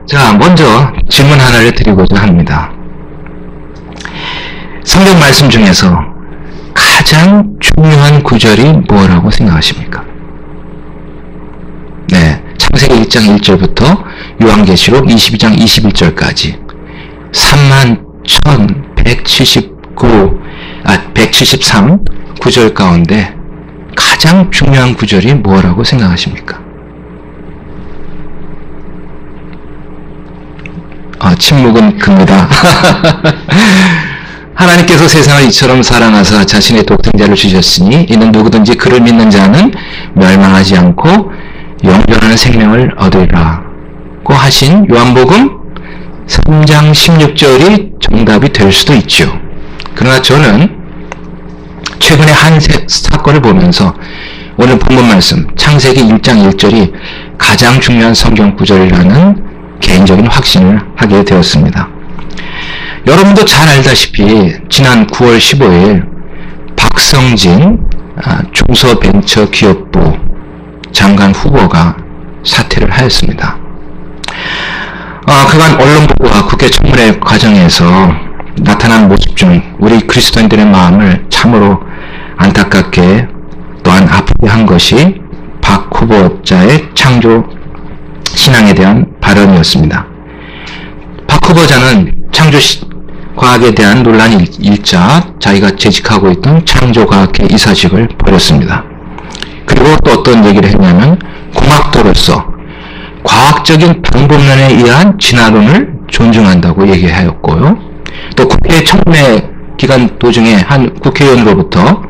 자, 먼저 질문 하나를 드리고자 합니다. 성경 말씀 중에서 가장 중요한 구절이 뭐라고 생각하십니까? 네, 창세기 1장 1절부터 요한계시록 22장 21절까지 31,173 구절 가운데 가장 중요한 구절이 뭐라고 생각하십니까? 침묵은 큽니다. 하나님께서 세상을 이처럼 사랑하사 자신의 독생자를 주셨으니 이는 누구든지 그를 믿는 자는 멸망하지 않고 영원한 생명을 얻으리라고 하신 요한복음 3장 16절이 정답이 될 수도 있죠. 그러나 저는 최근에 한 사건을 보면서 오늘 본문 말씀 창세기 1장 1절이 가장 중요한 성경 구절이라는 개인적인 확신을 하게 되었습니다. 여러분도 잘 알다시피 지난 9월 15일 박성진 중소벤처기업부 장관 후보가 사퇴를 하였습니다. 그간 언론 보도와 국회 청문회 과정에서 나타난 모습 중 우리 그리스도인들의 마음을 참으로 안타깝게 또한 아프게 한 것이 박 후보자의 창조 신앙에 대한 발언이었습니다. 박 후보자는 창조 과학에 대한 논란이 일자 자기가 재직하고 있던 창조과학회 이사직을 버렸습니다. 그리고 또 어떤 얘기를 했냐면 공학도로서 과학적인 방법론에 의한 진화론을 존중한다고 얘기하였고요. 또 국회 청문회 기간 도중에 한 국회의원으로부터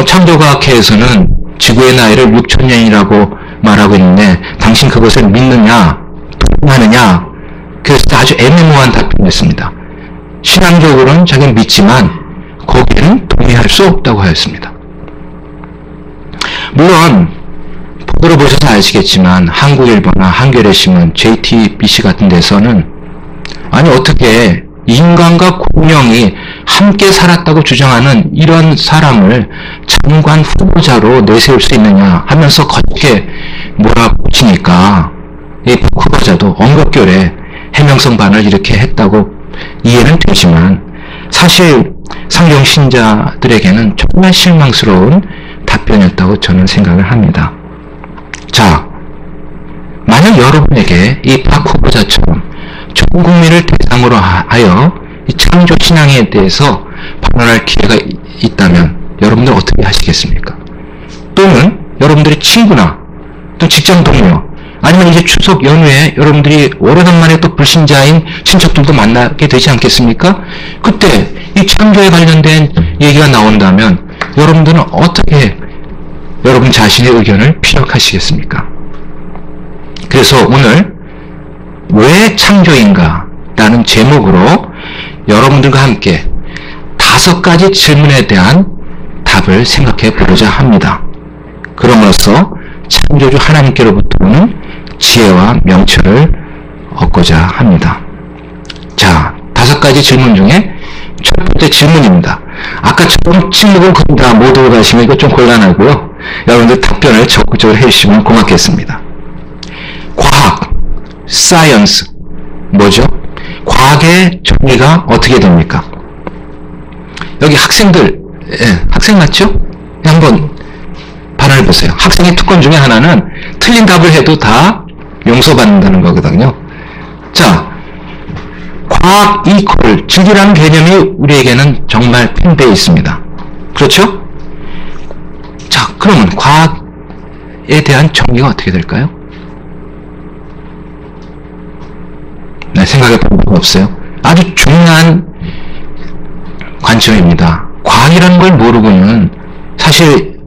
창조과학회에서는 지구의 나이를 6,000년이라고 말하고 있는데 당신 그것을 믿느냐 동의하느냐, 그래서 아주 애매모호한 답변이었습니다. 신앙적으로는 자기는 믿지만 거기에는 동의할 수 없다고 하였습니다. 물론 보도를 보셔서 아시겠지만 한국일보나 한겨레신문, JTBC 같은 데서는 아니 어떻게 인간과 공룡이 함께 살았다고 주장하는 이런 사람을 장관 후보자로 내세울 수 있느냐 하면서 거칠게 몰아붙이니까 이 후보자도 엉겁결에 해명성 반을 이렇게 했다고 이해는 되지만 사실 성경 신자들에게는 정말 실망스러운 답변이었다고 저는 생각을 합니다. 자, 만약 여러분에게 이 박 후보자처럼 전 국민을 대상으로 하여 이 창조 신앙에 대해서 발언할 기회가 있다면 여러분들 어떻게 하시겠습니까? 또는 여러분들의 친구나 또 직장 동료 아니면 이제 추석 연휴에 여러분들이 오래간만에 또 불신자인 친척들도 만나게 되지 않겠습니까? 그때 이 창조에 관련된 얘기가 나온다면 여러분들은 어떻게 여러분 자신의 의견을 피력하시겠습니까? 그래서 오늘 왜 창조인가? 라는 제목으로 여러분들과 함께 5가지 질문에 대한 답을 생각해 보고자 합니다. 그럼으로써 창조주 하나님께로부터 오는 지혜와 명철을 얻고자 합니다. 자, 5가지 질문 중에 첫 번째 질문입니다. 아까처럼 침묵은 큽니다. 못 오고 가시면 이거 좀 곤란하고요. 여러분들 답변을 적극적으로 해주시면 고맙겠습니다. 과학, 사이언스, 뭐죠? 과학의 정의가 어떻게 됩니까? 여기 학생들, 학생 맞죠? 한번 발언해 보세요. 학생의 특권 중에 하나는 틀린 답을 해도 다 용서받는다는 거거든요. 자, 과학 이퀄, 진리라는 개념이 우리에게는 정말 팽배해 있습니다. 그렇죠? 자, 그러면 과학에 대한 정의가 어떻게 될까요? 네, 생각해 본 적 없어요. 아주 중요한 관점입니다. 과학이라는 걸 모르고는 사실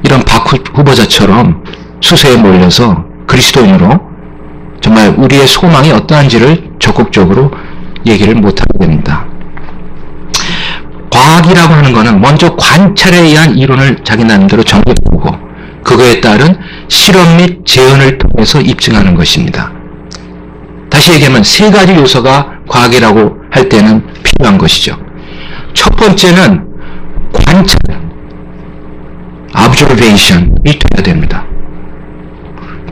이런 박 후보자처럼 수세에 몰려서 그리스도인으로 정말 우리의 소망이 어떠한지를 적극적으로 얘기를 못하게 됩니다. 과학이라고 하는 것은 먼저 관찰에 의한 이론을 자기 나름대로 정립하고 그거에 따른 실험 및 재현을 통해서 입증하는 것입니다. 다시 얘기하면 3가지 요소가 과학이라고 할 때는 필요한 것이죠. 첫 번째는 관찰, observation이 돼야 됩니다.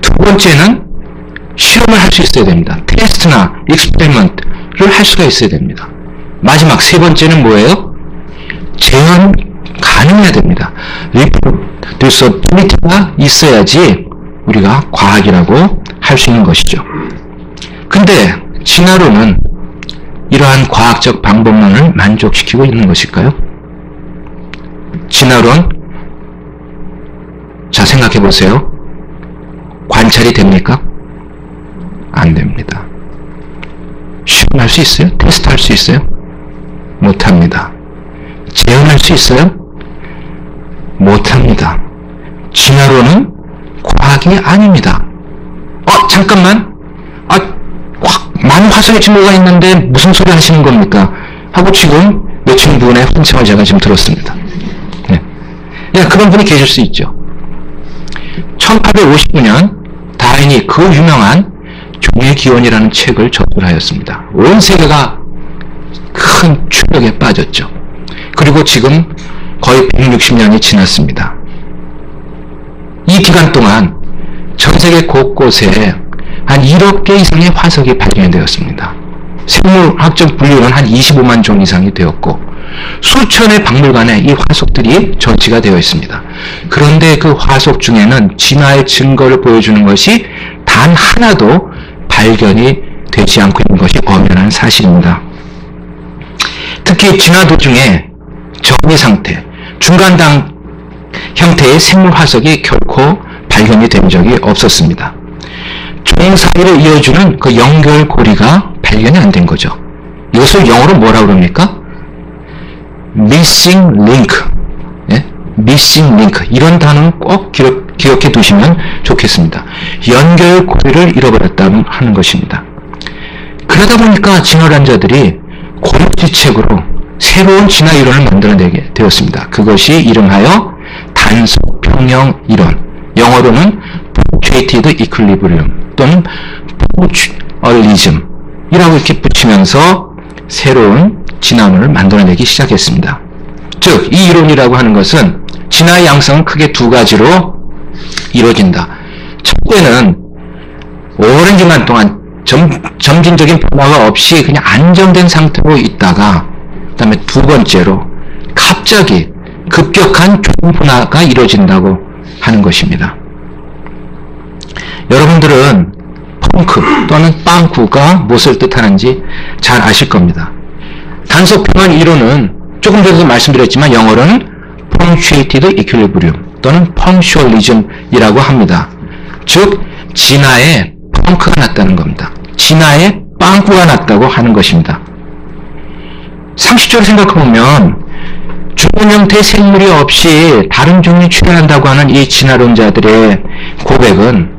두 번째는 실험 실험을 할 수 있어야 됩니다. 테스트나 익스페리먼트를 할 수가 있어야 됩니다. 마지막 세 번째는 뭐예요? 재현 가능해야 됩니다. 리프로듀서빌리티가 있어야지 우리가 과학이라고 할 수 있는 것이죠. 근데 진화론은 이러한 과학적 방법론을 만족시키고 있는 것일까요? 진화론, 자 생각해 보세요. 관찰이 됩니까? 안 됩니다. 실험할 수 있어요? 테스트할 수 있어요? 못합니다. 재현할 수 있어요? 못합니다. 진화론은 과학이 아닙니다. 잠깐만. 많은 화성의 증거가 있는데 무슨 소리 하시는 겁니까? 하고 지금 몇천 분의 환청을 제가 지금 들었습니다. 네. 그런 분이 계실 수 있죠. 1859년 다윈이 그 유명한 종의 기원이라는 책을 저술하였습니다. 온 세계가 큰 충격에 빠졌죠. 그리고 지금 거의 160년이 지났습니다. 이 기간 동안 전 세계 곳곳에 한 1억 개 이상의 화석이 발견되었습니다. 생물학적 분류는 한 25만 종 이상이 되었고 수천의 박물관에 이 화석들이 전시가 되어 있습니다. 그런데 그 화석 중에는 진화의 증거를 보여주는 것이 단 하나도 발견이 되지 않고 있는 것이 엄연한 사실입니다. 특히 진화 도중에 정리 상태, 중간당 형태의 생물 화석이 결코 발견이 된 적이 없었습니다. 종 사이를 이어주는 그 연결고리가 발견이 안 된 거죠. 이것을 영어로 뭐라고 그럽니까? missing link. 예? missing link. 이런 단어는 꼭 기억해 두시면 좋겠습니다. 연결고리를 잃어버렸다는 하는 것입니다. 그러다 보니까 진화론자들이 고립지책으로 새로운 진화 이론을 만들어내게 되었습니다. 그것이 이름하여 단속 평형 이론, 영어로는 punctuated equilibrium 또는 punctualism 이라고 이렇게 붙이면서 새로운 진화론을 만들어내기 시작했습니다. 즉, 이 이론이라고 하는 것은 진화의 양상은 크게 두 가지로 이루어진다. 첫째는 오랜 기간 동안 점진적인 변화가 없이 그냥 안정된 상태로 있다가, 그 다음에 두 번째로 갑자기 급격한 변화가 이루어진다고 하는 것입니다. 여러분들은 펑크 또는 빵쿠가 무엇을 뜻하는지 잘 아실 겁니다. 단속평형 이론은 조금 전에도 말씀드렸지만 영어로는 punctuated equilibrium 또는 punctualism이라고 합니다. 즉 진화에 펑크가 났다는 겁니다. 진화에 빵꾸가 났다고 하는 것입니다. 상식적으로 생각해보면 죽은 형태의 생물이 없이 다른 종이 출현한다고 하는 이 진화론자들의 고백은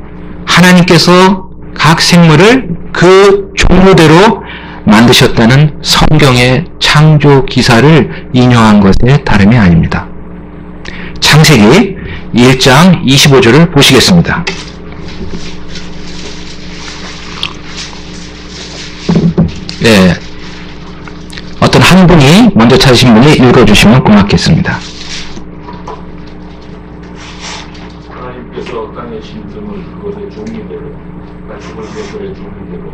하나님께서 각 생물을 그 종류대로 만드셨다는 성경의 창조 기사를 인용한 것에 다름이 아닙니다. 창세기 1장 25절을 보시겠습니다. 네, 어떤 한 분이 먼저 찾으신 분이 읽어주시면 고맙겠습니다. 하나님께서 땅의 신성을 그것의 종류대로, 가축을 그것의 종류대로,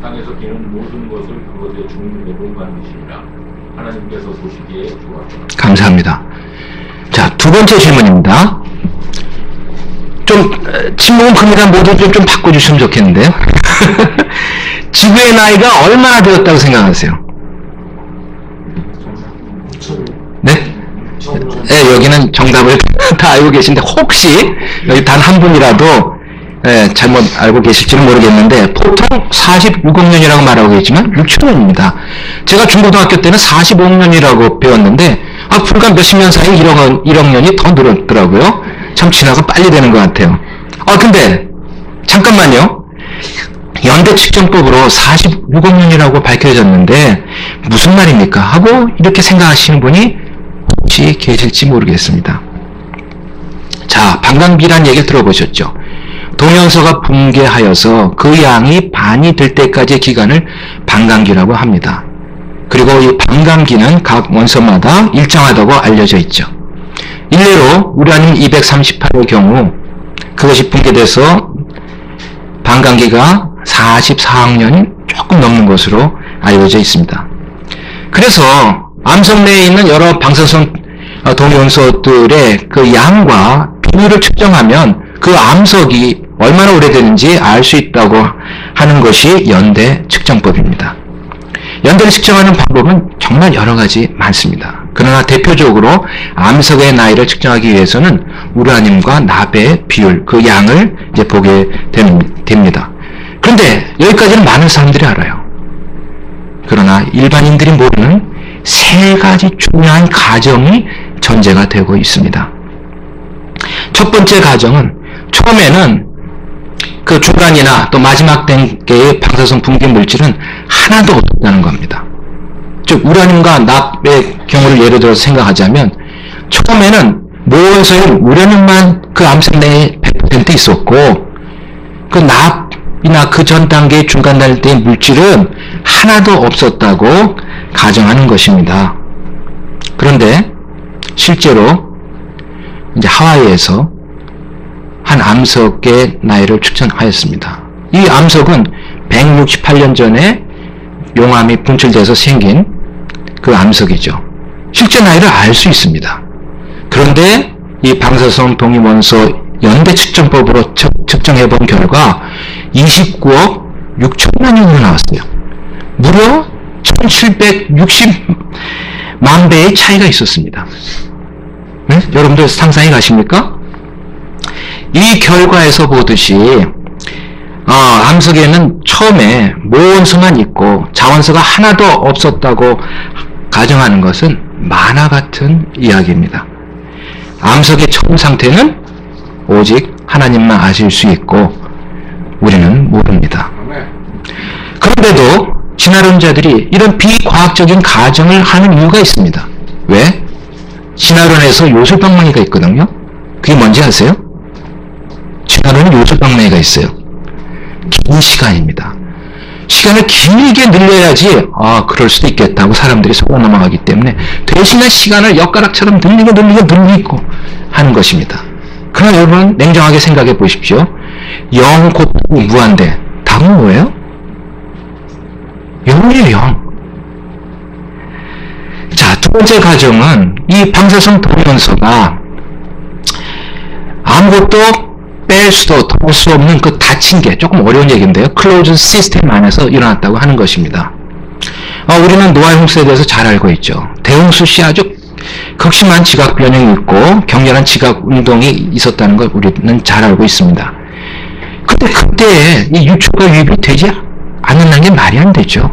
땅에서 기는 모든 것을 그것의 종류대로 만드시니라. 하나님께서 보시기에 좋았다. 감사합니다. 자, 두 번째 질문입니다. 좀 침묵은 큽니다. 모두 좀 바꿔주시면 좋겠는데요. 지구의 나이가 얼마나 되었다고 생각하세요? 네? 네, 여기는 정답을 다 알고 계신데 혹시 여기 단 한 분이라도 잘못 알고 계실지는 모르겠는데 보통 46억 년이라고 말하고 계시지만 6천 년입니다. 제가 중고등학교 때는 45억 년이라고 배웠는데 불과 몇십 년 사이에 1억 년이 더 늘었더라고요. 참 진화가 빨리 되는 것 같아요. 근데 잠깐만요. 연대 측정법으로 46억 년이라고 밝혀졌는데 무슨 말입니까? 하고 이렇게 생각하시는 분이 혹시 계실지 모르겠습니다. 자, 반감기란 얘기 들어보셨죠? 동연서가 붕괴하여서 그 양이 반이 될 때까지의 기간을 반감기라고 합니다. 그리고 이 반감기는 각 원소마다 일정하다고 알려져 있죠. 일례로 우라늄 238의 경우 그것이 붕괴돼서 반감기가 44억 년이 조금 넘는 것으로 알려져 있습니다. 그래서 암석 내에 있는 여러 방사성 동위원소들의 그 양과 비율을 측정하면 그 암석이 얼마나 오래되는지 알 수 있다고 하는 것이 연대 측정법입니다. 연대를 측정하는 방법은 정말 여러 가지 많습니다. 그러나 대표적으로 암석의 나이를 측정하기 위해서는 우라늄과 납의 비율, 그 양을 이제 보게 됩니다. 그런데 여기까지는 많은 사람들이 알아요. 그러나 일반인들이 모르는 세 가지 중요한 가정이 전제가 되고 있습니다. 첫 번째 가정은 처음에는 그 중간이나 또 마지막 단계의 방사성 분기 물질은 하나도 없었다는 겁니다. 즉 우라늄과 납의 경우를 예를 들어서 생각하자면 처음에는 모원소에 우라늄만 그 암석 내에 100% 있었고 그 납이나 그 전 단계의 중간 단계의 물질은 하나도 없었다고 가정하는 것입니다. 그런데 실제로 이제 하와이에서 한 암석의 나이를 측정하였습니다. 이 암석은 168년 전에 용암이 분출돼서 생긴 그 암석이죠. 실제 나이를 알 수 있습니다. 그런데 이 방사성 동위원소 연대 측정법으로 측정해 본 결과 29억 6천만 년으로 나왔어요. 무려 1760만 배의 차이가 있었습니다. 네? 여러분들 상상이 가십니까? 이 결과에서 보듯이 암석에는 처음에 모원소만 있고 자원소가 하나도 없었다고 가정하는 것은 만화 같은 이야기입니다. 암석의 처음 상태는 오직 하나님만 아실 수 있고 우리는 모릅니다. 그런데도 진화론자들이 이런 비과학적인 가정을 하는 이유가 있습니다. 왜? 진화론에서 요술방망이가 있거든요. 그게 뭔지 아세요? 진화론은 요술방망이가 있어요. 긴 시간입니다. 시간을 길게 늘려야지 그럴 수도 있겠다고 사람들이 속아 넘어가기 때문에 대신에 시간을 엿가락처럼 늘리고 하는 것입니다. 그러나 여러분 냉정하게 생각해 보십시오. 0 곱하기 무한대 답은 뭐예요? 0이에요. 0. 자, 두 번째 가정은 이 방사성 동위원소가 아무것도 뺄 수도 덜 수 없는 그 닫힌 게 조금 어려운 얘기인데요. 클로즈 시스템 안에서 일어났다고 하는 것입니다. 우리는 노아의 홍수에 대해서 잘 알고 있죠. 대홍수 시 아주 극심한 지각 변형이 있고 격렬한 지각 운동이 있었다는 걸 우리는 잘 알고 있습니다. 근데 그때에 이 유축과 유입이 되지 않는다는 게 말이 안 되죠.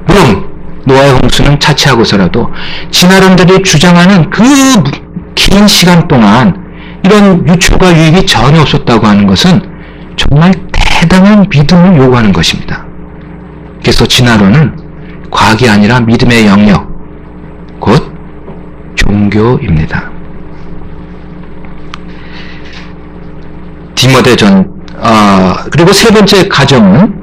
물론 노아의 홍수는 차치하고서라도 진화론들이 주장하는 그 긴 시간 동안 이런 유축과 유입이 전혀 없었다고 하는 것은 정말 대단한 믿음을 요구하는 것입니다. 그래서 진화론은 과학이 아니라 믿음의 영역, 곧 종교입니다. 디모데전 그리고 세 번째 가정은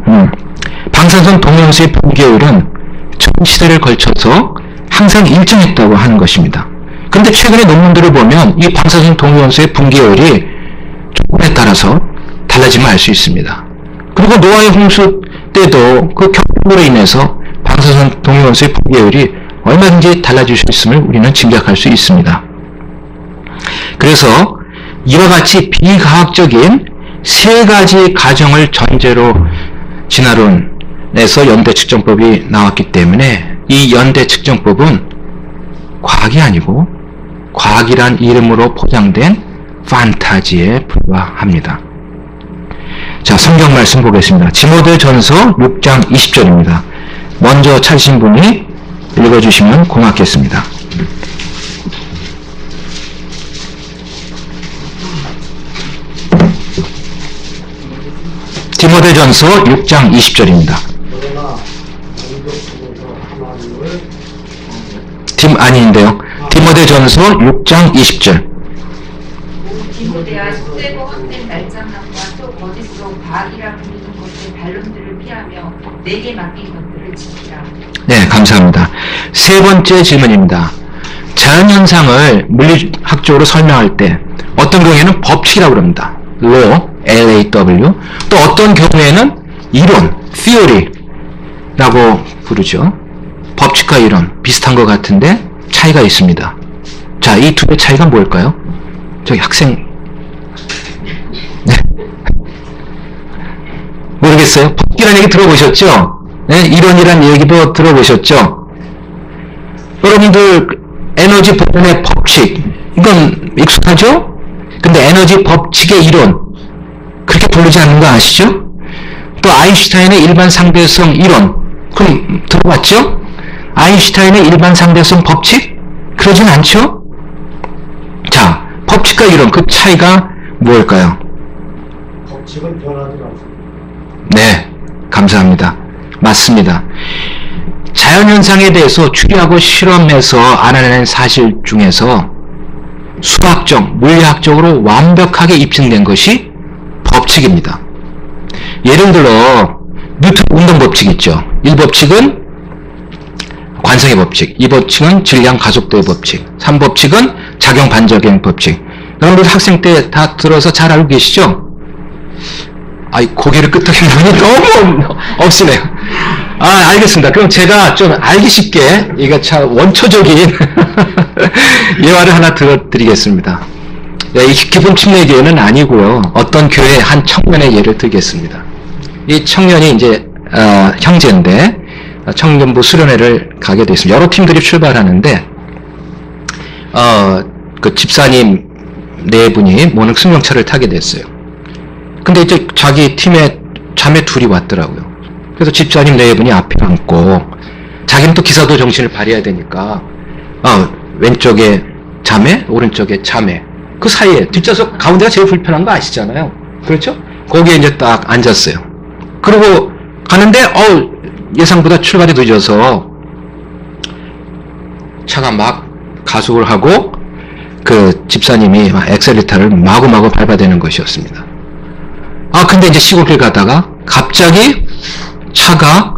방사성 동위원소의 분기율은 전 시대를 걸쳐서 항상 일정했다고 하는 것입니다. 그런데 최근의 논문들을 보면 이 방사성 동위원소의 분기율이 조건에 따라서 달라짐을 알 수 있습니다. 그리고 노아의 홍수 때도 그 격풍으로 인해서 방사성 동위원소의 분기율이 얼마든지 달라질 수 있음을 우리는 짐작할 수 있습니다. 그래서 이와 같이 비과학적인 세 가지 가정을 전제로 진화론에서 연대 측정법이 나왔기 때문에 이 연대 측정법은 과학이 아니고 과학이란 이름으로 포장된 판타지에 불과합니다. 자, 성경 말씀 보겠습니다. 디모데전서 6장 20절입니다. 먼저 찾으신 분이 읽어주시면 고맙겠습니다. 디모데전서 6장 20절입니다. 아닌데요. 디모데전서 6장 20절. 디모데야, 속되고 헛된 날장난과 또 거짓으로 과학이라 부르는 것의 반론들을 피하며 내게 맡긴 것들을 지키라. 네, 감사합니다. 세 번째 질문입니다. 자연현상을 물리학적으로 설명할 때 어떤 경우에는 법칙이라고 그럽니다. law, L-A-W. 또 어떤 경우에는 이론, theory라고 부르죠. 법칙과 이론 비슷한 것 같은데 차이가 있습니다. 자, 이 두 개 차이가 뭘까요? 저기 학생 네. 모르겠어요? 법칙이라는 얘기 들어보셨죠? 네? 이론이라는 얘기도 들어보셨죠? 여러분들 에너지 보존의 법칙 이건 익숙하죠? 근데 에너지 법칙의 이론 그렇게 부르지 않는 거 아시죠? 또 아인슈타인의 일반 상대성 이론 그럼 들어봤죠? 아인슈타인의 일반 상대성 법칙? 그러진 않죠? 자, 법칙과 이론 그 차이가 뭘까요? 법칙은 변하지 않습니다. 네, 감사합니다. 맞습니다. 자연현상에 대해서 추리하고 실험해서 알아낸 사실 중에서 수학적, 물리학적으로 완벽하게 입증된 것이 법칙입니다. 예를 들어 뉴턴 운동법칙 있죠. 1법칙은 관성의 법칙, 2법칙은 질량 가속도의 법칙, 3법칙은 작용 반작용 법칙. 여러분들 학생 때 다 들어서 잘 알고 계시죠? 아이, 고개를 끄덕이는 분이 너무 없으네요. 아, 알겠습니다. 그럼 제가 좀 알기 쉽게, 이거 참 원초적인 예화를 하나 들어드리겠습니다. 이 기본 침례교회는 아니고요. 어떤 교회 한 청년의 예를 들겠습니다. 이 청년이 이제, 형제인데, 청년부 수련회를 가게 됐습니다. 여러 팀들이 출발하는데, 그 집사님 네 분이 모는 승용차를 타게 됐어요. 근데 이제 자기 팀에 자매 둘이 왔더라고요. 그래서 집사님 네 분이 앞에 앉고 자기는 또 기사도 정신을 발휘해야 되니까 왼쪽에 자매, 오른쪽에 자매 그 사이에 뒷좌석 가운데가 제일 불편한 거 아시잖아요. 그렇죠? 거기에 이제 딱 앉았어요. 그리고 가는데 예상보다 출발이 늦어서 차가 막 가속을 하고 그 집사님이 엑셀리터를 마구마구 밟아대는 것이었습니다. 근데 이제 시골길 가다가 갑자기 차가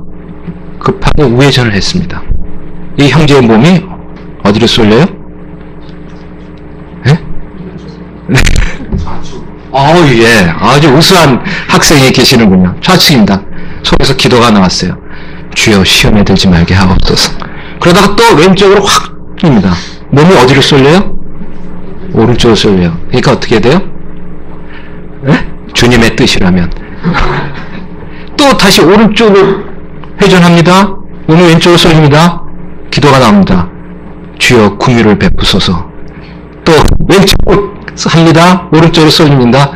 급하게 우회전을 했습니다. 이 형제의 몸이 어디로 쏠려요? 예? 예. 아주 우수한 학생이 계시는군요. 좌측입니다. 속에서 기도가 나왔어요. 주여 시험에 들지 말게 하옵소서. 그러다가 또 왼쪽으로 확입니다. 몸이 어디로 쏠려요? 오른쪽으로 쏠려요. 그러니까 어떻게 돼요? 예? 주님의 뜻이라면. 또 다시 오른쪽으로 회전합니다. 몸이 왼쪽으로 쏠립니다. 기도가 나옵니다. 주여 긍휼을 베푸소서. 또 왼쪽으로 합니다. 오른쪽으로 쏠립니다.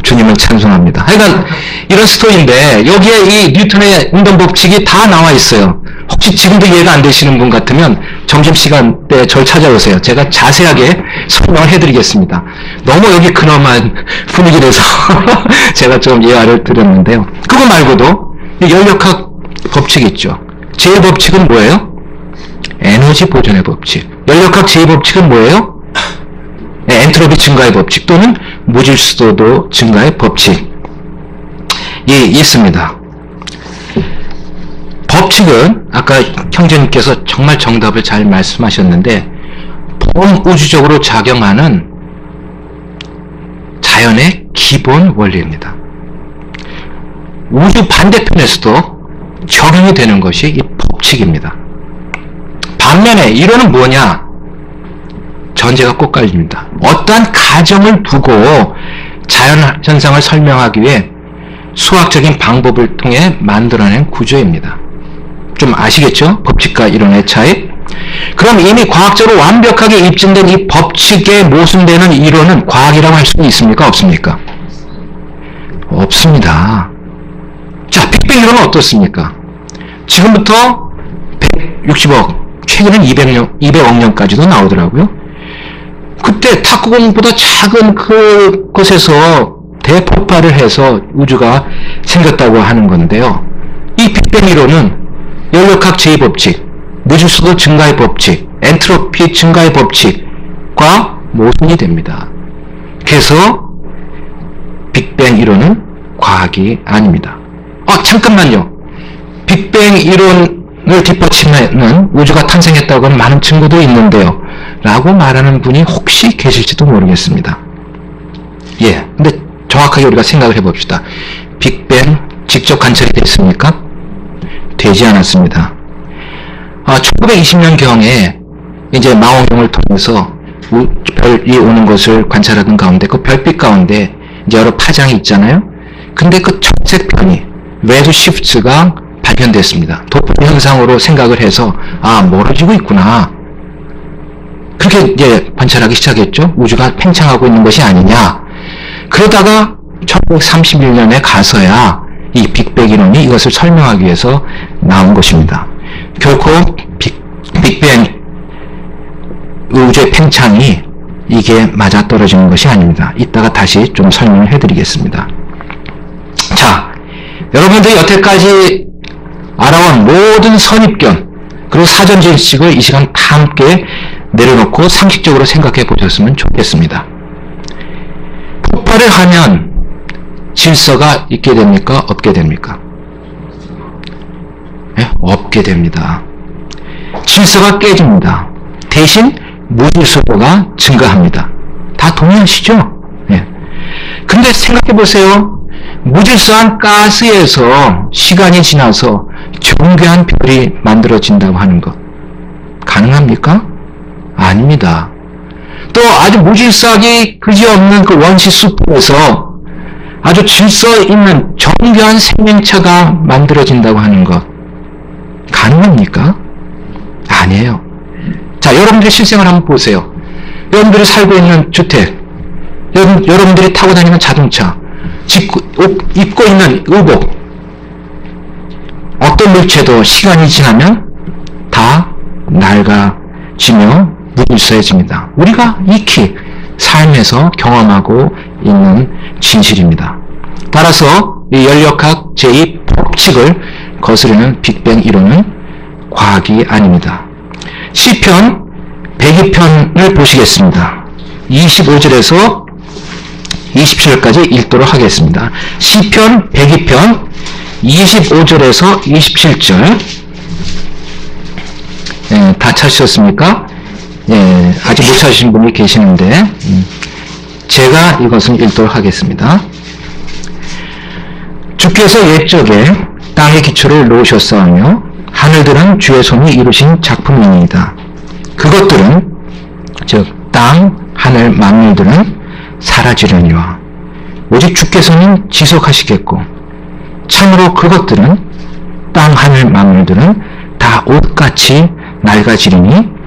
주님을 찬송합니다. 하여간 이런 스토리인데 여기에 이 뉴턴의 운동법칙이 다 나와 있어요. 혹시 지금도 이해가 안 되시는 분 같으면 점심시간 때 저를 찾아오세요. 제가 자세하게 설명을 해드리겠습니다. 너무 여기 근엄한 분위기라서 제가 좀 예화를 드렸는데요. 그거 말고도 연력학 법칙이 있죠. 제1법칙은 뭐예요? 에너지 보존의 법칙. 연력학 제2법칙은 뭐예요? 엔트로피 증가의 법칙 또는 무질서도 증가의 법칙이 있습니다. 법칙은 아까 형제님께서 정말 정답을 잘 말씀하셨는데 범우주적으로 작용하는 자연의 기본 원리입니다. 우주 반대편에서도 적용이 되는 것이 이 법칙입니다. 반면에 이론은 뭐냐? 전제가 꼭 깔립니다. 어떠한 가정을 두고 자연현상을 설명하기 위해 수학적인 방법을 통해 만들어낸 구조입니다. 좀 아시겠죠? 법칙과 이론의 차이? 그럼 이미 과학적으로 완벽하게 입증된 이 법칙에 모순되는 이론은 과학이라고 할 수 있습니까? 없습니까? 없습니다. 자, 빅뱅 이론은 어떻습니까? 지금부터 160억, 최근엔 200억 년까지도 나오더라고요. 그때 탁구공보다 작은 그곳에서 대폭발을 해서 우주가 생겼다고 하는 건데요. 이 빅뱅 이론은 연력학 제2법칙, 무질서도 증가의 법칙, 엔트로피 증가의 법칙과 모순이 됩니다. 그래서 빅뱅 이론은 과학이 아닙니다. 잠깐만요. 빅뱅 이론을 뒷받침하는 우주가 탄생했다고 하는 많은 증거도 있는데요. 라고 말하는 분이 혹시 계실지도 모르겠습니다. 근데 정확하게 우리가 생각을 해봅시다. 빅뱅 직접 관찰이 됐습니까? 되지 않았습니다. 1920년경에 이제 망원경을 통해서 별이 오는 것을 관찰하던 가운데 그 별빛 가운데 이제 여러 파장이 있잖아요. 근데 그 청색 편이 레드시프트가 발견됐습니다. 도플러 현상으로 생각을 해서 멀어지고 있구나. 그렇게 이제 관찰하기 시작했죠. 우주가 팽창하고 있는 것이 아니냐. 그러다가 1931년에 가서야 이 빅뱅 이론이 이것을 설명하기 위해서 나온 것입니다. 결코 빅뱅 우주의 팽창이 이게 맞아떨어지는 것이 아닙니다. 이따가 다시 좀 설명을 해드리겠습니다. 자, 여러분들이 여태까지 알아온 모든 선입견 그리고 사전 지식을 이 시간 다 함께 내려놓고 상식적으로 생각해 보셨으면 좋겠습니다. 폭발을 하면 질서가 있게 됩니까? 없게 됩니까? 네? 없게 됩니다. 질서가 깨집니다. 대신 무질서도가 증가합니다. 다 동의하시죠? 네. 근데 생각해 보세요. 무질서한 가스에서 시간이 지나서 정교한 별이 만들어진다고 하는 것 가능합니까? 아닙니다. 또 아주 무질서하게 그지없는 그 원시 숲에서 아주 질서 있는 정교한 생명체가 만들어진다고 하는 것 가능합니까? 아니에요. 자, 여러분들의 실생활 한번 보세요. 여러분들이 살고 있는 주택, 여러분들이 타고 다니는 자동차, 입고 있는 의복, 어떤 물체도 시간이 지나면 다 낡아지며 무질서해집니다. 우리가 익히 삶에서 경험하고 있는 진실입니다. 따라서 이 연력학 제2 법칙을 거스르는 빅뱅 이론은 과학이 아닙니다. 시편 102편을 보시겠습니다. 25절에서 27절까지 읽도록 하겠습니다. 시편 102편 25절에서 27절 다 찾으셨습니까? 아직 못 찾으신 분이 계시는데 제가 이것을 읽도록 하겠습니다. 주께서 옛적에 땅의 기초를 놓으셨사오며 하늘들은 주의 손이 이루신 작품이니이다. 그것들은 즉 땅, 하늘, 만물들은 사라지려니와 오직 주께서는 지속하시겠고 참으로 그것들은 땅, 하늘, 만물들은 다 옷같이 낡아지리니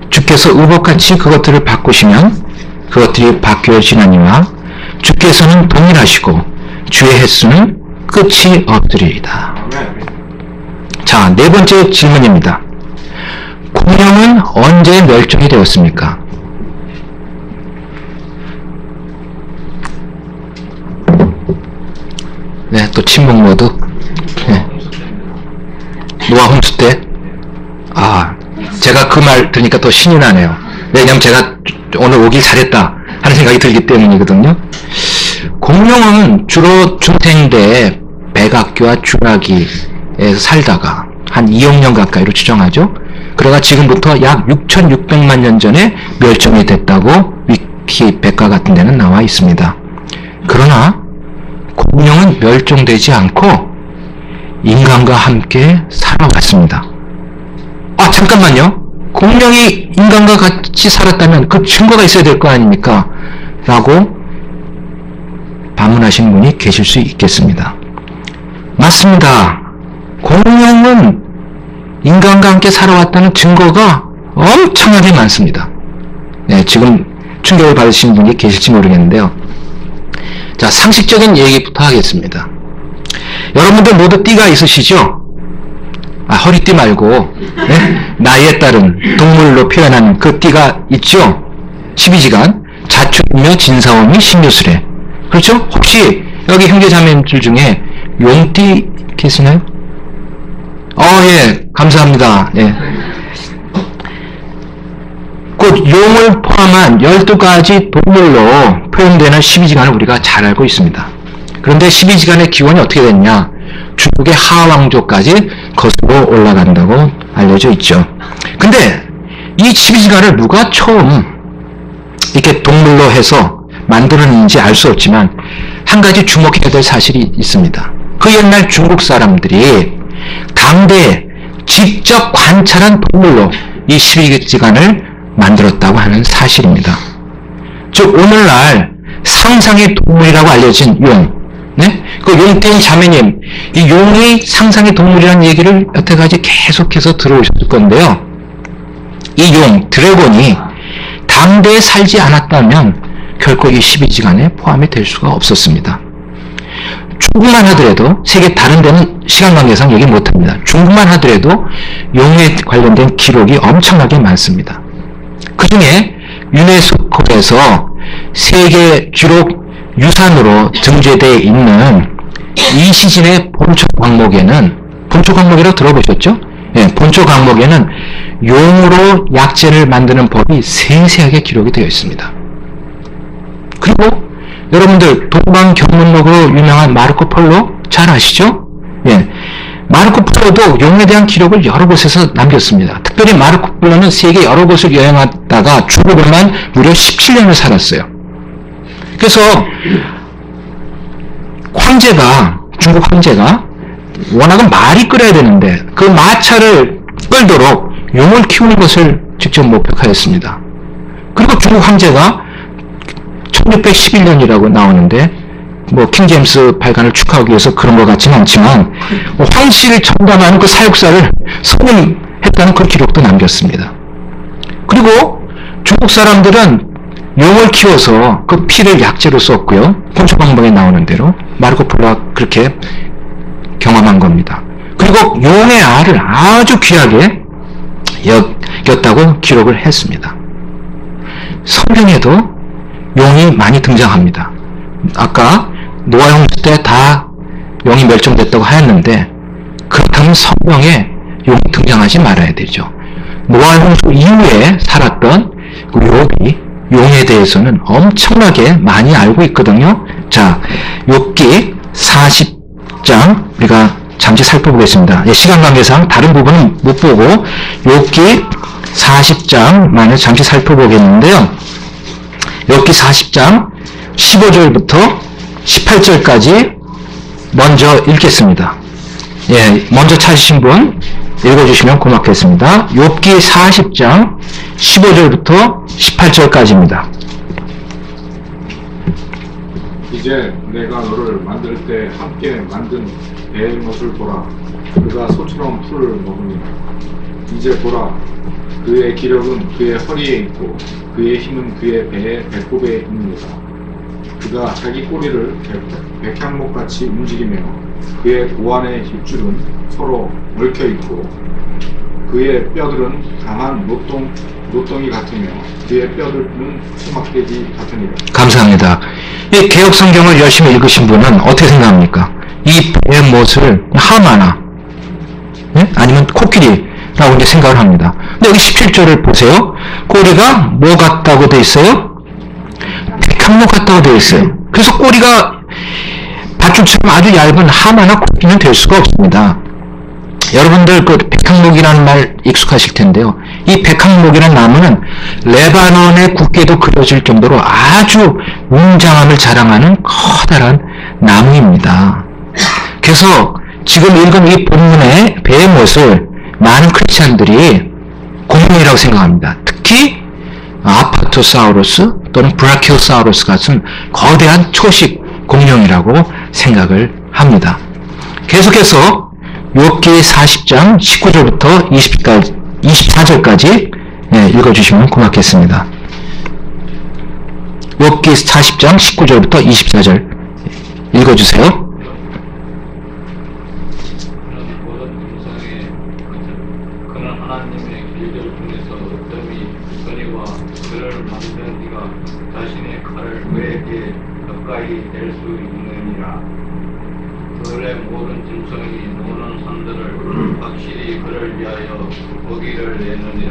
주께서 의복같이 그것들을 바꾸시면 그것들이 바뀌어지나니와 주께서는 동일하시고 주의 횟수는 끝이 없으리이다. 자, 네 번째 질문입니다. 공룡은 언제 멸종이 되었습니까? 네, 또 침묵 모드. 네. 노아 홍수 때? 제가 그 말 들으니까 더 신이 나네요. 왜냐면 제가 오늘 오길 잘했다 하는 생각이 들기 때문이거든요. 공룡은 주로 중생대 백악기와 주라기에서 살다가 한 2억 년 가까이로 추정하죠. 그래가 지금부터 약 6,600만 년 전에 멸종이 됐다고 위키백과 같은 데는 나와 있습니다. 그러나 공룡은 멸종되지 않고 인간과 함께 살아왔습니다. 잠깐만요. 공룡이 인간과 같이 살았다면 그 증거가 있어야 될 거 아닙니까? 라고 반문하신 분이 계실 수 있겠습니다. 맞습니다. 공룡은 인간과 함께 살아왔다는 증거가 엄청나게 많습니다. 네, 지금 충격을 받으신 분이 계실지 모르겠는데요. 자, 상식적인 얘기부터 하겠습니다. 여러분들 모두 띠가 있으시죠? 허리띠 말고 네? 나이에 따른 동물로 표현하는 그 띠가 있죠? 12지간, 자축인묘, 진사오미, 신유술에. 그렇죠? 혹시 여기 형제자매들 중에 용띠 계시나요? 예, 감사합니다. 예. 곧 용을 포함한 12가지 동물로 표현되는 12지간을 우리가 잘 알고 있습니다. 그런데 12지간의 기원이 어떻게 됐냐? 중국의 하왕조까지 거슬러 올라간다고 알려져 있죠. 근데 이 12지간을 누가 처음 이렇게 동물로 해서 만들었는지 알 수 없지만 한 가지 주목해야 될 사실이 있습니다. 그 옛날 중국 사람들이 당대에 직접 관찰한 동물로 이 12지간을 만들었다고 하는 사실입니다. 즉 오늘날 상상의 동물이라고 알려진 용, 네? 그 용땡 자매님, 이 용이 상상의 동물이라는 얘기를 여태까지 계속해서 들어오셨을 건데요. 이 용, 드래곤이 당대에 살지 않았다면 결코 이 12지간에 포함이 될 수가 없었습니다. 중국만 하더라도 세계 다른 데는 시간 관계상 얘기 못합니다. 중국만 하더라도 용에 관련된 기록이 엄청나게 많습니다. 그 중에 유네스코에서 세계 기록 유산으로 등재되어 있는 이시진의 본초 광목에는, 본초 광목이라고 들어보셨죠? 네, 본초 광목에는 용으로 약재를 만드는 법이 세세하게 기록이 되어 있습니다. 그리고 여러분들 동방견문록으로 유명한 마르코 폴로 잘 아시죠? 예, 마르코 폴로도 용에 대한 기록을 여러 곳에서 남겼습니다. 특별히 마르코 폴로는 세계 여러 곳을 여행하다가 중국에만 무려 17년을 살았어요. 그래서 황제가, 중국 황제가 워낙은 말이 끓여야 되는데 그 마차를 끌도록 용을 키우는 것을 직접 목격하였습니다. 그리고 중국 황제가 1611년이라고 나오는데 뭐 킹제임스 발간을 축하하기 위해서 그런 것 같지는 않지만 황실을 전담하는 그 사육사를 선임했다는 그 기록도 남겼습니다. 그리고 중국 사람들은 용을 키워서 그 피를 약재로 썼고요. 본초광목에 나오는 대로 마르코 폴로가 그렇게 경험한 겁니다. 그리고 용의 알을 아주 귀하게 여겼다고 기록을 했습니다. 성경에도 용이 많이 등장합니다. 아까 노아 홍수 때 다 용이 멸종됐다고 하였는데 그렇다면 성경에 용이 등장하지 말아야 되죠. 노아 홍수 이후에 살았던 그 욥이 용에 대해서는 엄청나게 많이 알고 있거든요. 자, 욥기 40장 우리가 잠시 살펴보겠습니다. 예, 시간 관계상 다른 부분은 못 보고 욥기 40장만을 잠시 살펴보겠는데요. 욥기 40장 15절부터 18절까지 먼저 읽겠습니다. 예, 먼저 찾으신 분 읽어주시면 고맙겠습니다. 욥기 40장 15절부터 18절까지입니다. 이제 내가 너를 만들 때 함께 만든 배의 것을 보라. 그가 소처럼 풀을 먹으니라. 이제 보라. 그의 기력은 그의 허리에 있고 그의 힘은 그의 배의 배꼽에 있느니라. 그가 자기 꼬리를 백향목같이 움직이며 그의 고안의 힙줄은 서로 얽혀있고 그의 뼈들은 강한 노동이 같으며 그의 뼈들은 수막돼지 같으니라. 감사합니다. 이 개혁 성경을 열심히 읽으신 분은 어떻게 생각합니까? 이 배의 못을 하마나, 네? 아니면 코끼리라고 이제 생각을 합니다. 근데 여기 17절을 보세요. 꼬리가 뭐 같다고 되어 있어요? 백향목 같다고 되어 있어요. 그래서 꼬리가 밧줄처럼 아주 얇은 하마나 코끼리는 될 수가 없습니다. 여러분들 그 백향목이라는 말 익숙하실 텐데요. 이 백향목이라는 나무는 레바논의 국계도 그려질 정도로 아주 웅장함을 자랑하는 커다란 나무입니다. 그래서 지금 읽은 이 본문의 배의 못을 많은 크리스찬들이 공룡이라고 생각합니다. 특히 아파토사우루스 또는 브라키오사우루스 같은 거대한 초식 공룡이라고 생각을 합니다. 계속해서 욥기 40장 19절부터 24절까지 읽어주시면 고맙겠습니다. 욥기 40장 19절부터 24절 읽어주세요. 그는 하나님의 길들 중에서 어떤 선의와 그를 만든 이가 자신의 칼을 그에게 가까이 댈 수 있느니라. 그의 모든 짐승이 노는 산들을 확실히 그를 위하여 먹이를 내느니라.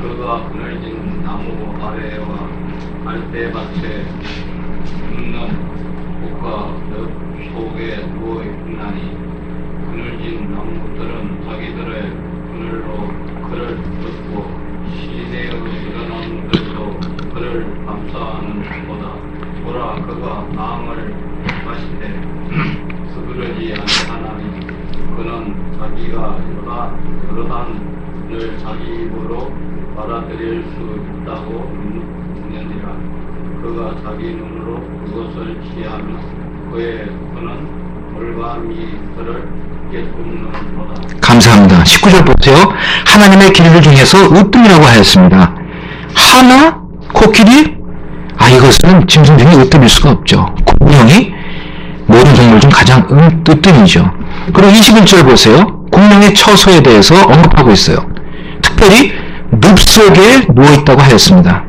그가 그늘진 나무 아래와 알대밭에 굽는 옥과 늪 속에 누워 있나니 그늘진 나무들은 자기들의 그늘로 그를 덮고 시내의 일어나는 그를 감싸는 보다 보라. 그가 마음을 마실 때 서두르지 않으며 그가 요르단을 자기 입으로 받아들일 수 있다고 믿느니라. 그가 자기 눈으로 그것을 취하며 그의 손은 올밤이 그를 깨닫는도다. 감사합니다. 19절 보세요. 하나님의 길들 중에서 으뜸이라고 하였습니다. 하나? 코끼리? 이것은 짐승 중에 으뜸일 수가 없죠. 공룡이 모든 동물 중 가장 으뜸이죠. 그리고 21절 보세요. 공룡의 처소에 대해서 언급하고 있어요. 특별히 늪 속에 누워있다고 하였습니다.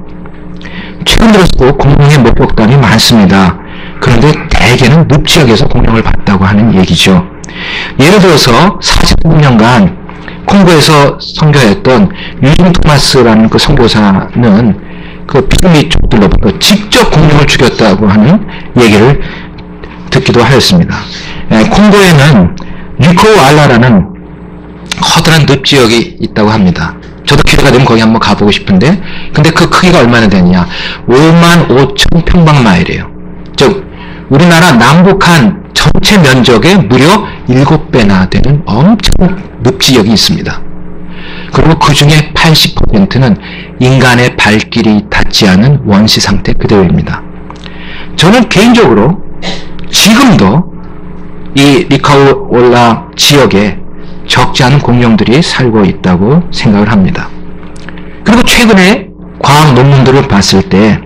최근 들어서도 공룡의 목격담이 많습니다. 그런데 대개는 늪 지역에서 공룡을 봤다고 하는 얘기죠. 예를 들어서 46년간 콩고에서 선교했던 유진 토마스라는 그 선교사는 그 피그미 족들로부터 직접 공룡을 죽였다고 하는 얘기를 듣기도 하였습니다. 콩고에는 리코알라라는 커다란 늪 지역이 있다고 합니다. 저도 기회가 되면 거기 한번 가보고 싶은데, 근데 그 크기가 얼마나 되느냐? 55,000평방마일이에요. 즉 우리나라 남북한 전체 면적의 무려 7배나 되는 엄청 늪지역이 있습니다. 그리고 그 중에 80%는 인간의 발길이 닿지 않은 원시 상태 그대로입니다. 저는 개인적으로 지금도 이 리카올라 지역에 적지 않은 공룡들이 살고 있다고 생각을 합니다. 그리고 최근에 과학 논문들을 봤을 때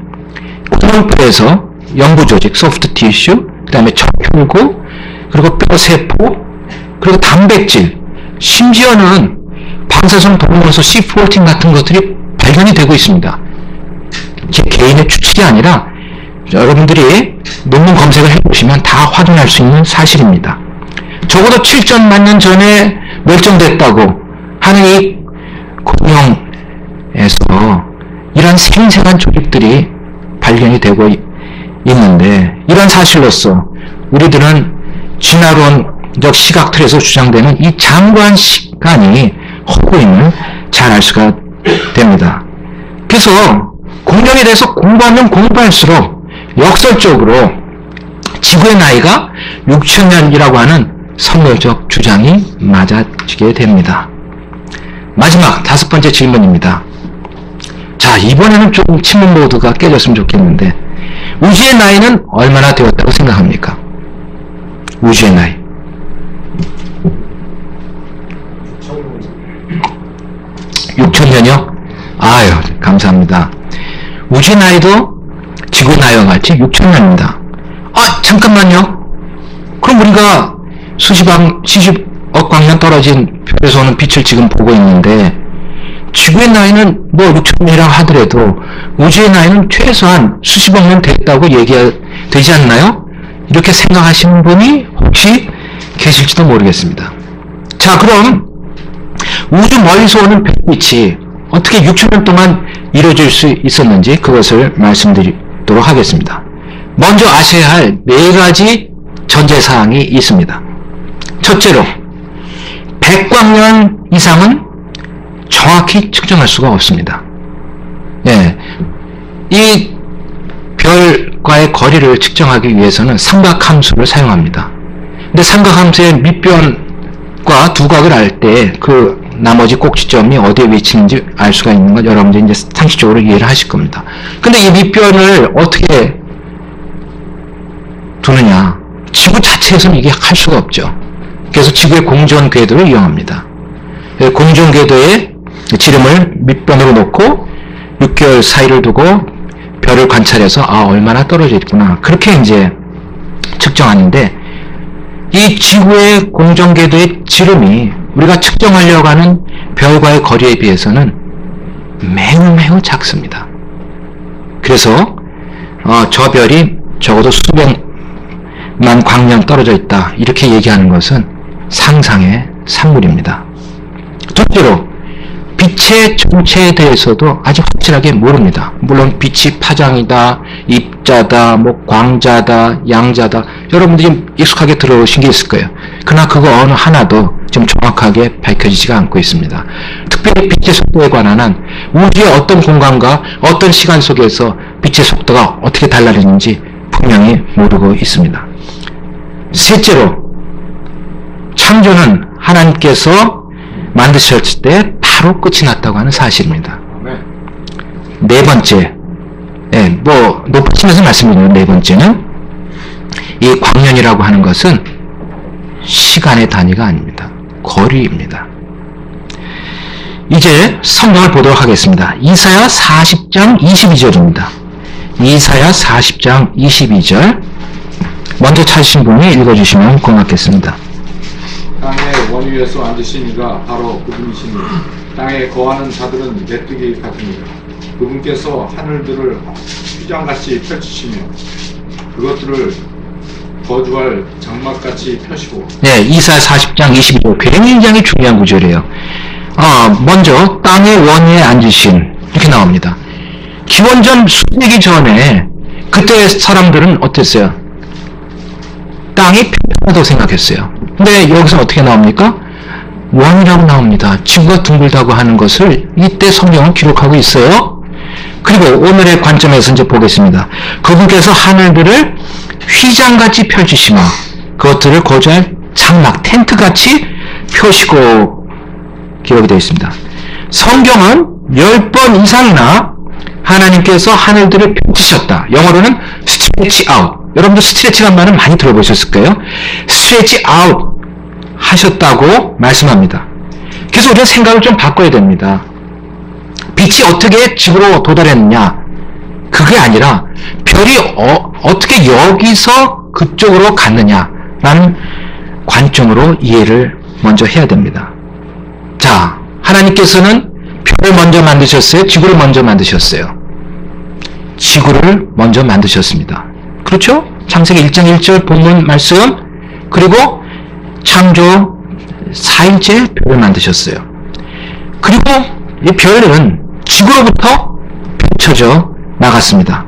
공룡뼈에서 연부 조직, 소프트 티슈, 그 다음에 척혈구, 그리고 뼈세포, 그리고 단백질, 심지어는 방사성 동물원소 C14 같은 것들이 발견이 되고 있습니다. 제 개인의 추측이 아니라 여러분들이 논문 검색을 해보시면 다 확인할 수 있는 사실입니다. 적어도 7천만 년 전에 멸종됐다고 하는 이 공룡에서 이런 생생한 조직들이 발견이 되고 있는데, 이런 사실로서 우리들은 진화론적 시각 틀에서 주장되는 이 장구한 시간이 허구임을 잘 알 수가 됩니다. 그래서 공룡에 대해서 공부하면 공부할수록 역설적으로 지구의 나이가 6,000년이라고 하는 선교적 주장이 맞아지게 됩니다. 마지막 5번째 질문입니다. 자, 이번에는 조금 침묵 모드가 깨졌으면 좋겠는데, 우주의 나이는 얼마나 되었다고 생각합니까? 우주의 나이. 6,000년이요? 아유, 감사합니다. 우주의 나이도 지구의 나이와 같이 6,000년입니다. 잠깐만요. 그럼 우리가 수십억 광년 떨어진 별에서 오는 빛을 지금 보고 있는데, 지구의 나이는 뭐 6,000년이라고 하더라도 우주의 나이는 최소한 수십억 년 됐다고 얘기되지 않나요? 이렇게 생각하시는 분이 혹시 계실지도 모르겠습니다. 자, 그럼 우주 멀리서 오는 별빛이 어떻게 6,000년 동안 이루어질 수 있었는지 그것을 말씀드리도록 하겠습니다. 먼저 아셔야 할 4가지 전제사항이 있습니다. 첫째로, 100광년 이상은 정확히 측정할 수가 없습니다. 이 별과의 거리를 측정하기 위해서는 삼각함수를 사용합니다. 근데 삼각함수의 밑변과 두각을 알 때 그 나머지 꼭지점이 어디에 위치는지 알 수가 있는 건 여러분들이 이제 상식적으로 이해를 하실 겁니다. 근데 이 밑변을 어떻게 두느냐? 지구 자체에서는 이게 할 수가 없죠. 그래서 지구의 공전 궤도를 이용합니다. 공전 궤도에 지름을 밑변으로 놓고 6개월 사이를 두고 별을 관찰해서 얼마나 떨어져 있구나, 그렇게 이제 측정하는데, 이 지구의 공전 궤도의 지름이 우리가 측정하려고 하는 별과의 거리에 비해서는 매우 작습니다. 그래서 저 별이 적어도 수백만 광년 떨어져 있다, 이렇게 얘기하는 것은 상상의 산물입니다. 둘째로, 빛의 정체에 대해서도 아직 확실하게 모릅니다. 물론 빛이 파장이다, 입자다, 광자다, 양자다, 여러분들이 익숙하게 들어오신 게 있을 거예요. 그러나 그거 어느 하나도 지금 정확하게 밝혀지지가 않고 있습니다. 특별히 빛의 속도에 관한 한 우주의 어떤 공간과 어떤 시간 속에서 빛의 속도가 어떻게 달라지는지 분명히 모르고 있습니다. 셋째로, 창조는 하나님께서 만드셨을 때 바로 끝이 났다고 하는 사실입니다. 아멘. 네 번째, 높아지면서 말씀드리는 네 번째는 이 광년이라고 하는 것은 시간의 단위가 아닙니다. 거리입니다. 이제 성경을 보도록 하겠습니다. 이사야 40장 22절입니다. 이사야 40장 22절 먼저 찾으신 분이 읽어주시면 고맙겠습니다. 땅의 원위에서 앉으신 이가 바로 그분이시니 땅에 거하는 자들은 메뚜기 같으니라. 그분께서 하늘들을 휘장같이 펼치시며 그것들을 거주할 장막같이 펴시고. 네, 이사야 40장 22절 굉장히 중요한 구절이에요. 먼저 땅의 원위에 앉으신 이렇게 나옵니다. 기원전 수백기 전에 그때 사람들은 어땠어요? 땅이 평평하다고 생각했어요. 근데 여기서 어떻게 나옵니까? 원이라고 나옵니다. 지구가 둥글다고 하는 것을 이때 성경은 기록하고 있어요. 그리고 오늘의 관점에서 이제 보겠습니다. 그분께서 하늘들을 휘장같이 펼치시며 그것들을 거주할 장막, 텐트같이 펴시고 기록이 되어 있습니다. 성경은 10번 이상이나 하나님께서 하늘들을 펼치셨다. 영어로는 stretch out. 여러분도 스트레치라는 말은 많이 들어보셨을 거예요. stretch out 하셨다고 말씀합니다. 그래서 우리가 생각을 좀 바꿔야 됩니다. 빛이 어떻게 지구로 도달했느냐? 그게 아니라 별이 어떻게 여기서 그쪽으로 갔느냐라는 관점으로 이해를 먼저 해야 됩니다. 자, 하나님께서는 별을 먼저 만드셨어요? 지구를 먼저 만드셨어요? 지구를 먼저 만드셨습니다. 그렇죠? 창세기 1장 1절 본문 말씀, 그리고 창조 4일째 별을 만드셨어요. 그리고 이 별은 지구로부터 펼쳐져 나갔습니다.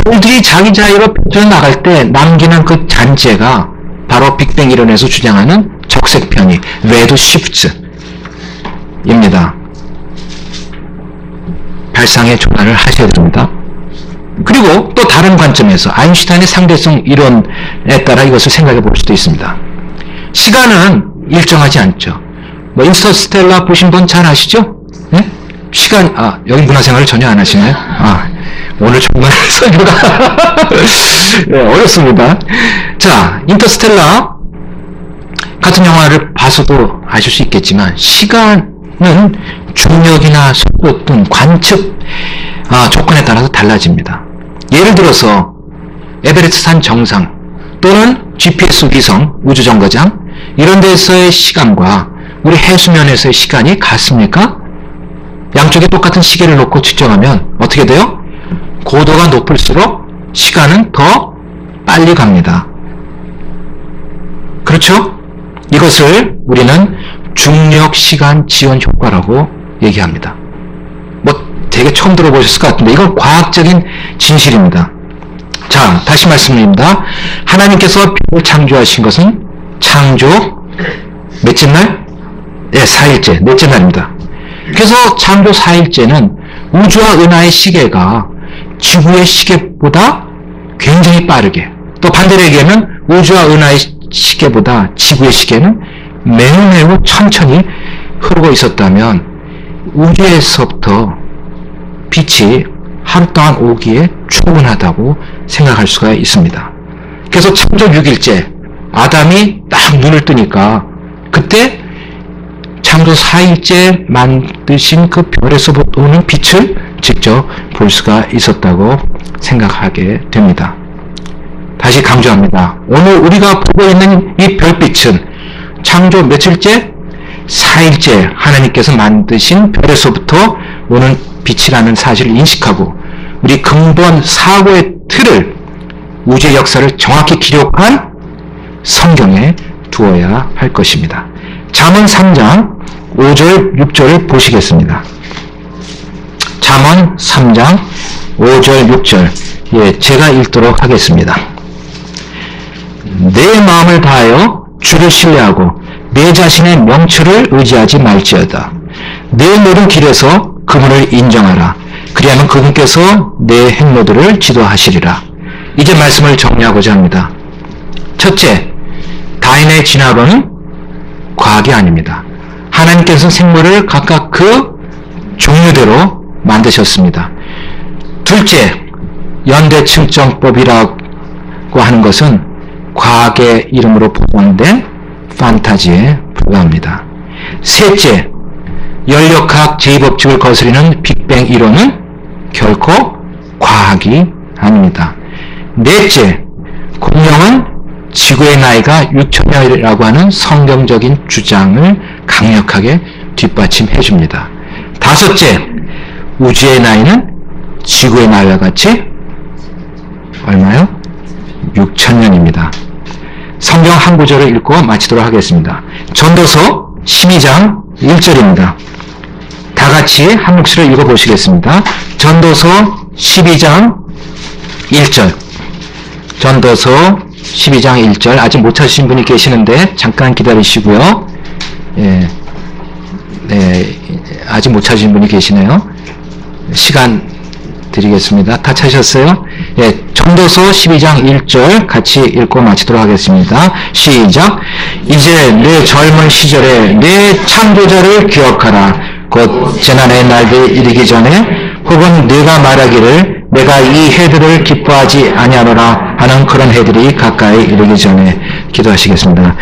별들이 자기 자유로 펼쳐져 나갈 때 남기는 그 잔재가 바로 빅뱅 이론에서 주장하는 적색 편의, 레드 시프트입니다. 발상의 전환을 하셔야 됩니다. 그리고 또 다른 관점에서 아인슈타인의 상대성 이론에 따라 이것을 생각해 볼 수도 있습니다. 시간은 일정하지 않죠. 인터스텔라 보신 분 잘 아시죠? 네? 시간, 여기 문화생활을 전혀 안 하시나요? 오늘 정말 설교가 네, 어렵습니다. 자, 인터스텔라 같은 영화를 봐서도 아실 수 있겠지만 시간은 중력이나 속도 등 관측 조건에 따라서 달라집니다. 예를 들어서 에베레스트 산 정상 또는 GPS 위성 우주정거장 이런 데서의 시간과 우리 해수면에서의 시간이 같습니까? 양쪽에 똑같은 시계를 놓고 측정하면 어떻게 돼요? 고도가 높을수록 시간은 더 빨리 갑니다. 그렇죠? 이것을 우리는 중력시간 지연 효과라고 얘기합니다. 되게 처음 들어보셨을 것 같은데 이건 과학적인 진실입니다. 자, 다시 말씀드립니다. 하나님께서 별을 창조하신 것은 창조 몇째 날? 네, 4일째, 넷째 날입니다. 그래서 창조 4일째는 우주와 은하의 시계가 지구의 시계보다 굉장히 빠르게, 또 반대로 얘기하면 우주와 은하의 시계보다 지구의 시계는 매우 천천히 흐르고 있었다면 우주에서부터 빛이 하루 동안 오기에 충분하다고 생각할 수가 있습니다. 그래서 창조 6일째 아담이 딱 눈을 뜨니까 그때 창조 4일째 만드신 그 별에서부터 오는 빛을 직접 볼 수가 있었다고 생각하게 됩니다. 다시 강조합니다. 오늘 우리가 보고 있는 이 별빛은 창조 며칠째? 4일째 하나님께서 만드신 별에서부터 오는 빛이라는 사실을 인식하고 우리 근본 사고의 틀을 우주의 역사를 정확히 기록한 성경에 두어야 할 것입니다. 잠언 3장 5절 6절을 보시겠습니다. 잠언 3장 5절 6절 제가 읽도록 하겠습니다. 내 마음을 다하여 주를 신뢰하고 내 자신의 명철을 의지하지 말지어다. 내 모든 길에서 그분을 인정하라. 그리하면 그분께서 내 행로들을 지도하시리라. 이제 말씀을 정리하고자 합니다. 첫째, 다인의 진화론은 과학이 아닙니다. 하나님께서 생물을 각각 그 종류대로 만드셨습니다. 둘째, 연대측정법이라고 하는 것은 과학의 이름으로 복원된 판타지에 불과합니다. 셋째, 연력학 제2법칙을 거스리는 빅뱅 이론은 결코 과학이 아닙니다. 넷째, 공룡은 지구의 나이가 6천년이라고 하는 성경적인 주장을 강력하게 뒷받침해 줍니다. 다섯째, 우주의 나이는 지구의 나이와 같이 얼마요? 6천년입니다. 성경 한 구절을 읽고 마치도록 하겠습니다. 전도서 12장 1절입니다. 다 같이 한 목소리로 읽어보시겠습니다. 전도서 12장 1절. 전도서 12장 1절. 아직 못 찾으신 분이 계시는데 잠깐 기다리시고요. 예, 네, 아직 못 찾으신 분이 계시네요. 시간 드리겠습니다. 다 찾으셨어요? 예, 전도서 12장 1절 같이 읽고 마치도록 하겠습니다. 시작. 이제 내 젊은 시절에 내 창조자를 기억하라. 곧 재난의 날이 이르기 전에 혹은 네가 말하기를 내가 이 해들을 기뻐하지 아니하노라 하는 그런 해들이 가까이 이르기 전에 기도하시겠습니다.